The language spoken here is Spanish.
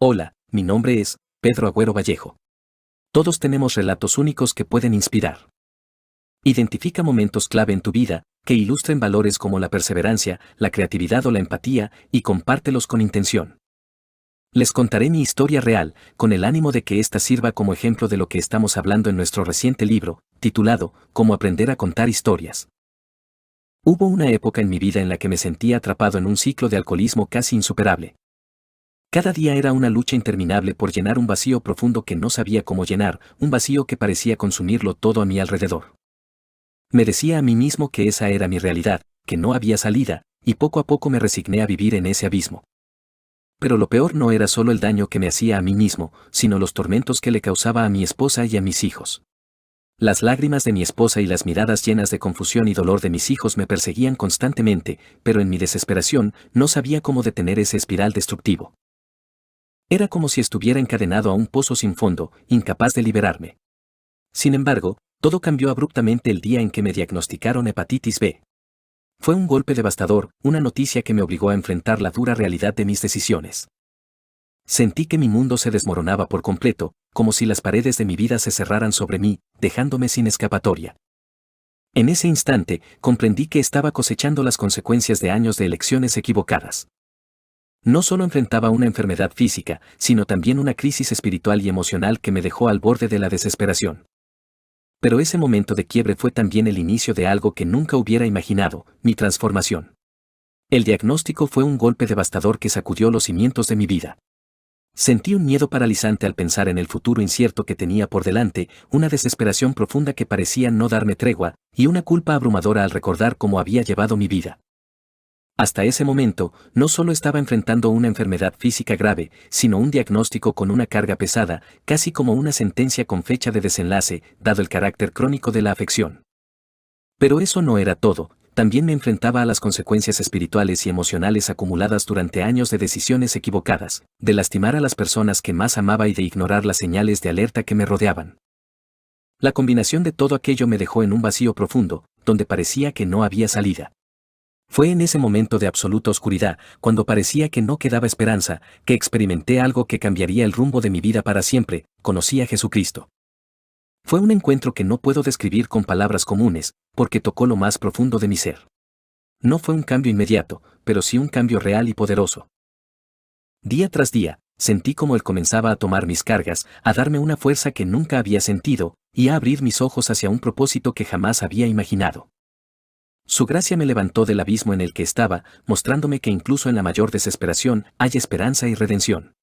Hola, mi nombre es Pedro Agüero Vallejo. Todos tenemos relatos únicos que pueden inspirar. Identifica momentos clave en tu vida que ilustren valores como la perseverancia, la creatividad o la empatía y compártelos con intención. Les contaré mi historia real, con el ánimo de que ésta sirva como ejemplo de lo que estamos hablando en nuestro reciente libro, titulado Cómo aprender a contar historias. Hubo una época en mi vida en la que me sentía atrapado en un ciclo de alcoholismo casi insuperable. Cada día era una lucha interminable por llenar un vacío profundo que no sabía cómo llenar, un vacío que parecía consumirlo todo a mi alrededor. Me decía a mí mismo que esa era mi realidad, que no había salida, y poco a poco me resigné a vivir en ese abismo. Pero lo peor no era solo el daño que me hacía a mí mismo, sino los tormentos que le causaba a mi esposa y a mis hijos. Las lágrimas de mi esposa y las miradas llenas de confusión y dolor de mis hijos me perseguían constantemente, pero en mi desesperación no sabía cómo detener ese espiral destructivo. Era como si estuviera encadenado a un pozo sin fondo, incapaz de liberarme. Sin embargo, todo cambió abruptamente el día en que me diagnosticaron hepatitis B. Fue un golpe devastador, una noticia que me obligó a enfrentar la dura realidad de mis decisiones. Sentí que mi mundo se desmoronaba por completo, como si las paredes de mi vida se cerraran sobre mí, dejándome sin escapatoria. En ese instante, comprendí que estaba cosechando las consecuencias de años de elecciones equivocadas. No solo enfrentaba una enfermedad física, sino también una crisis espiritual y emocional que me dejó al borde de la desesperación. Pero ese momento de quiebre fue también el inicio de algo que nunca hubiera imaginado, mi transformación. El diagnóstico fue un golpe devastador que sacudió los cimientos de mi vida. Sentí un miedo paralizante al pensar en el futuro incierto que tenía por delante, una desesperación profunda que parecía no darme tregua, y una culpa abrumadora al recordar cómo había llevado mi vida. Hasta ese momento, no solo estaba enfrentando una enfermedad física grave, sino un diagnóstico con una carga pesada, casi como una sentencia con fecha de desenlace, dado el carácter crónico de la afección. Pero eso no era todo, también me enfrentaba a las consecuencias espirituales y emocionales acumuladas durante años de decisiones equivocadas, de lastimar a las personas que más amaba y de ignorar las señales de alerta que me rodeaban. La combinación de todo aquello me dejó en un vacío profundo, donde parecía que no había salida. Fue en ese momento de absoluta oscuridad, cuando parecía que no quedaba esperanza, que experimenté algo que cambiaría el rumbo de mi vida para siempre: conocí a Jesucristo. Fue un encuentro que no puedo describir con palabras comunes, porque tocó lo más profundo de mi ser. No fue un cambio inmediato, pero sí un cambio real y poderoso. Día tras día, sentí como Él comenzaba a tomar mis cargas, a darme una fuerza que nunca había sentido, y a abrir mis ojos hacia un propósito que jamás había imaginado. Su gracia me levantó del abismo en el que estaba, mostrándome que incluso en la mayor desesperación hay esperanza y redención.